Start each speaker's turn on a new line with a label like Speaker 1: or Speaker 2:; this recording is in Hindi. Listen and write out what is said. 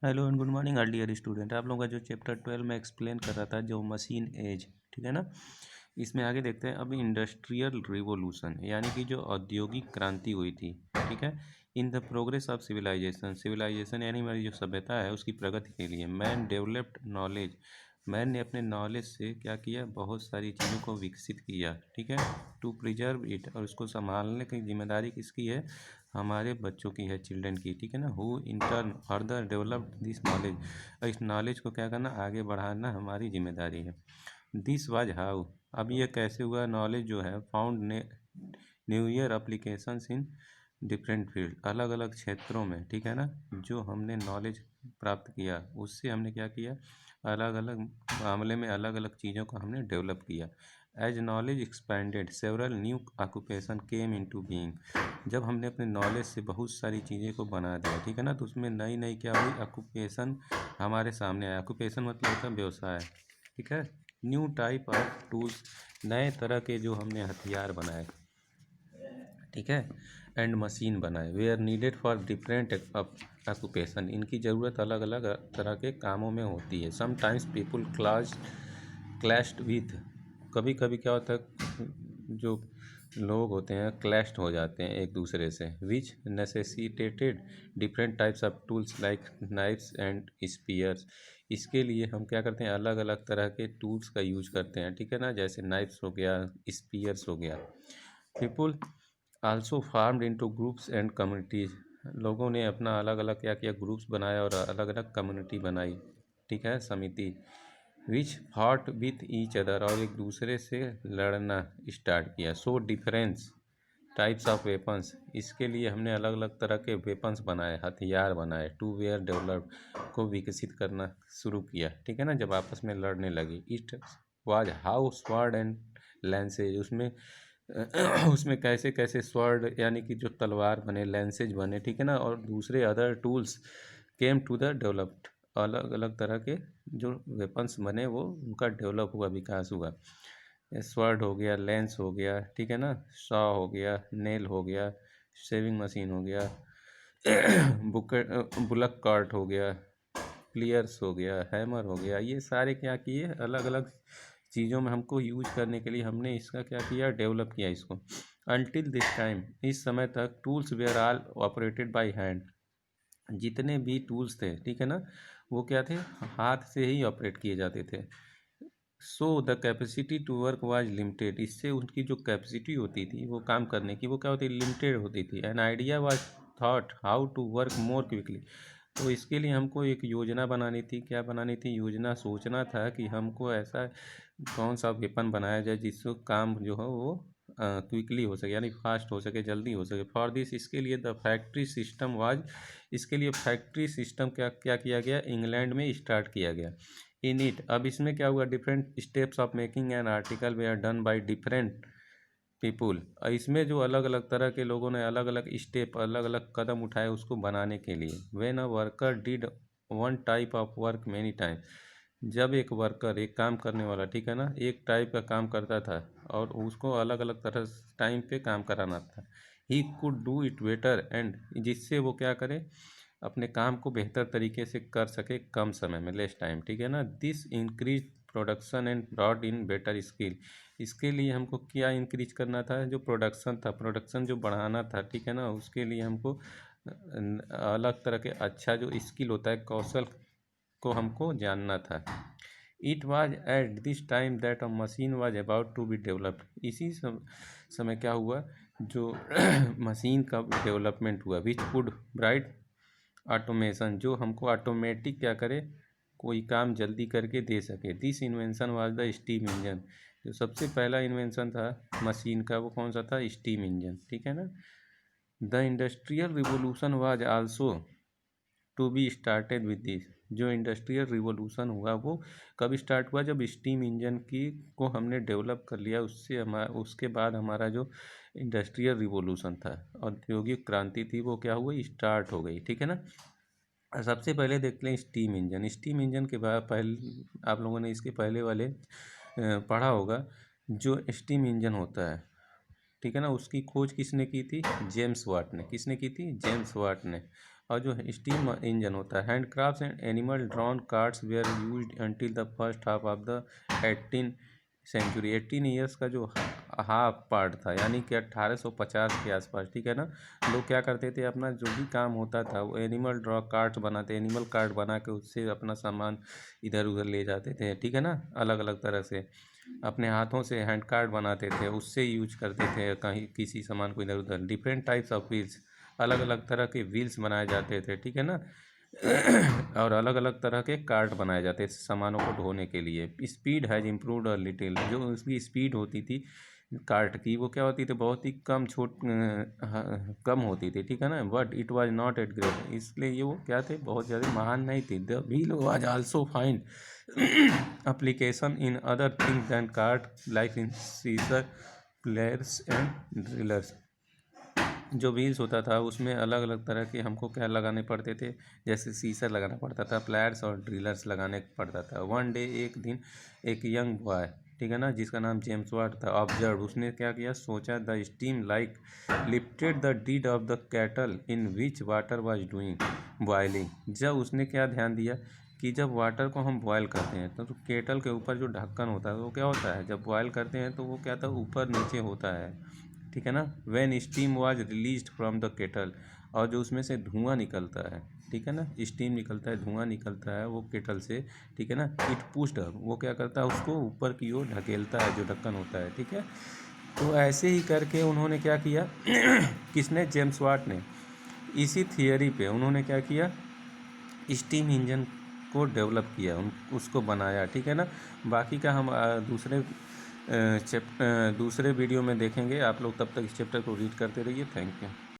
Speaker 1: Hello and good morning all dear student. आप लोगों का जो चैप्टर 12 में एक्सप्लेन कर रहा था जो मशीन एज, ठीक है ना। इसमें आगे देखते हैं अभी इंडस्ट्रियल रिवोल्यूशन यानी कि जो औद्योगिक क्रांति हुई थी, ठीक है। In the progress of civilisation, civilisation यानी हमारी जो सभ्यता है उसकी प्रगति के लिए मैन डेवलप्ड नॉलेज, मैन ने अपने नॉलेज से क्या किया, बहुत सारी चीज़ों को विकसित किया, ठीक है। टू प्रिजर्व इट, और उसको संभालने की जिम्मेदारी किसकी है, हमारे बच्चों की है, चिल्ड्रन की, ठीक है ना। Who in turn further developed this knowledge, और इस नॉलेज को क्या करना, आगे बढ़ाना हमारी जिम्मेदारी है। दिस वाज हाउ, अब ये कैसे हुआ, नॉलेज जो है फाउंड ने new year applications in different field, अलग अलग क्षेत्रों में, ठीक है ना। जो हमने नॉलेज प्राप्त किया उससे हमने क्या किया, अलग अलग मामले में अलग अलग चीज़ों को हमने डेवलप किया। As knowledge expanded several new occupation came into being, जब हमने अपने नॉलेज से बहुत सारी चीज़ें को बना दिया, ठीक है ना, तो उसमें नई नई क्या हुई, ऑक्यूपेशन हमारे सामने आया। ऑक्यूपेशन मतलब होता है व्यवसाय, ठीक है। न्यू टाइप ऑफ टूल्स, नए तरह के जो हमने हथियार बनाए, ठीक है, एंड मशीन बनाए, they are needed for different occupation, इनकी ज़रूरत अलग अलग तरह के कामों में होती है। समटाइम्स पीपुल क्लैश्ड विथ, कभी कभी क्या होता है, जो लोग होते हैं क्लैश्ड हो जाते हैं एक दूसरे से, which necessitated different types of tools like knives and spears, इसके लिए हम क्या करते हैं, अलग अलग तरह के टूल्स का यूज करते हैं, ठीक है ना, जैसे नाइफ्स हो गया, स्पीयर्स हो गया। People also farmed into groups and communities, लोगों ने अपना अलग अलग क्या किया, ग्रुप्स बनाए और अलग अलग कम्युनिटी बनाई, ठीक है, समिति। विच फॉट विथ ईच अदर, और एक दूसरे से लड़ना स्टार्ट किया। So difference types of weapons, इसके लिए हमने अलग अलग तरह के वेपन्स बनाए, हथियार बनाए। टू वेयर डेवलप्ड, को विकसित करना शुरू किया, ठीक है ना, जब आपस में लड़ने लगी। It was how sword and lances, उसमें उसमें कैसे कैसे स्वॉर्ड यानी कि जो तलवार बने, लैंसेज बने, ठीक है ना, और दूसरे other tools came to the developed, अलग अलग तरह के जो वेपन्स बने वो उनका डेवलप हुआ, विकास हुआ। स्वॉर्ड हो गया, लेंस हो गया, ठीक है ना, सॉ हो गया, नेल हो गया, शेविंग मशीन हो गया, बुलक कार्ट हो गया, प्लियर्स हो गया, हैमर हो गया, ये सारे क्या किए, अलग अलग चीज़ों में हमको यूज करने के लिए हमने इसका क्या किया, डेवलप किया इसको। अनटिल दिस टाइम, इस समय तक tools were all operated by hand, जितने भी टूल्स थे, ठीक है ना, वो क्या थे, हाथ से ही ऑपरेट किए जाते थे। So the capacity to work was limited, इससे उनकी जो कैपेसिटी होती थी वो काम करने की, वो क्या होती, लिमिटेड होती थी। An idea was thought how to work more quickly, तो इसके लिए हमको एक योजना बनानी थी। क्या बनानी थी, योजना सोचना था कि हमको ऐसा कौन सा वेपन बनाया जाए जिससे काम जो हो वो क्विकली हो सके, यानी फास्ट हो सके, जल्दी हो सके। फॉर दिस, इसके लिए द फैक्ट्री सिस्टम वाज, इसके लिए फैक्ट्री सिस्टम क्या क्या किया गया, इंग्लैंड में स्टार्ट किया गया। इन इट, अब इसमें क्या हुआ, different steps of making an article वे are done by different people, और इसमें जो अलग अलग तरह के लोगों ने अलग अलग स्टेप, अलग अलग कदम उठाए उसको बनाने के लिए। When a worker did one type of work many time, जब एक वर्कर, एक काम करने वाला, ठीक है ना, एक टाइप का काम करता था और उसको अलग अलग तरह टाइम पे काम कराना था, he could do it better and, जिससे वो क्या करे, अपने काम को बेहतर तरीके से कर सके कम समय में, लेस टाइम, ठीक है ना। This increase production and brought in better skill, इसके लिए हमको क्या इंक्रीज करना था, जो प्रोडक्शन था, प्रोडक्शन जो बढ़ाना था, ठीक है ना, उसके लिए हमको अलग तरह के अच्छा जो स्किल होता है, कौशल को हमको जानना था। It was at this time that a machine was about to be developed, इसी समय क्या हुआ, जो मशीन का डेवलपमेंट हुआ, विच वुड ब्राइट ऑटोमेशन, जो हमको ऑटोमेटिक क्या करे, कोई काम जल्दी करके दे सके। This invention was the steam engine, जो सबसे पहला इन्वेंशन था मशीन का वो कौन सा था, स्टीम इंजन, ठीक है ना। The industrial revolution was also to be started with this, जो इंडस्ट्रियल रिवोल्यूशन हुआ वो कब स्टार्ट हुआ, जब स्टीम इंजन की को हमने डेवलप कर लिया, उससे हमारा, उसके बाद हमारा जो इंडस्ट्रियल रिवोल्यूशन था, औद्योगिक क्रांति थी, वो क्या हुई, स्टार्ट हो गई, ठीक है ना। सबसे पहले देखते हैं स्टीम इंजन। स्टीम इंजन के बाद पहले आप लोगों ने इसके पहले वाले पढ़ा होगा, जो स्टीम इंजन होता है, ठीक है ना, उसकी खोज किसने की थी, जेम्स वाट ने। किसने की थी, जेम्स वाट ने। और जो स्टीम इंजन होता है। Handicrafts and animal drawn carts were used until the first half of the 18 century. 18 years का जो हाफ पार्ट था, यानी कि 1850 के आसपास, ठीक है ना। लोग क्या करते थे, अपना जो भी काम होता था वो एनिमल ड्रॉ कार्ट बनाते, एनिमल कार्ट बना के उससे अपना सामान इधर उधर ले जाते थे, ठीक है ना। अलग अलग तरह से अपने हाथों से हैंड कार्ट बनाते थे, उससे यूज करते थे कहीं किसी सामान को इधर उधर। डिफरेंट टाइप्स ऑफ व्हील्स, अलग अलग तरह के व्हील्स बनाए जाते थे, ठीक है ना। और अलग अलग तरह के कार्ट बनाए जाते थे सामानों को ढोने के लिए। Speed has improved a little, जो उसकी स्पीड होती थी कार्ट की, वो क्या होती थी, बहुत ही कम होती थी, ठीक है ना। But it was not at great, इसलिए ये वो क्या थे, बहुत ज़्यादा महान नहीं थी। The wheel was also find application in other things than cart, like in scissor pliers and drillers। जो व्हील्स होता था उसमें अलग अलग तरह के हमको क्या लगाने पड़ते थे, जैसे सीसर लगाना पड़ता था, प्लायर्स और ड्रिलर्स लगाने पड़ता था। वन डे, एक दिन, एक यंग बॉय, ठीक है ना, जिसका नाम जेम्स वाट था, ऑब्जर्व, उसने क्या किया, सोचा, the steam like lifted the deed of the kettle in which water was doing boiling. जब उसने क्या ध्यान दिया कि जब वाटर को हम बॉयल करते हैं तो केटल के ऊपर जो ढक्कन होता है वो क्या होता है, जब बॉयल करते हैं तो वो क्या था, ऊपर नीचे होता है, ठीक है ना। When steam was released from the kettle, और जो उसमें से धुआं निकलता है, ठीक है ना, स्टीम निकलता है, धुआं निकलता है वो केटल से, ठीक है ना। इट पुश्ड, वो क्या करता है, उसको ऊपर की ओर ढकेलता है, जो ढक्कन होता है, ठीक है। तो ऐसे ही करके उन्होंने क्या किया किसने, जेम्स वाट ने। इसी थियरी पे उन्होंने क्या किया, स्टीम इंजन को डेवलप किया, उसको बनाया, ठीक है ना। बाकी का हम दूसरे वीडियो में देखेंगे। आप लोग तब तक इस चैप्टर को रीड करते रहिए। Thank you.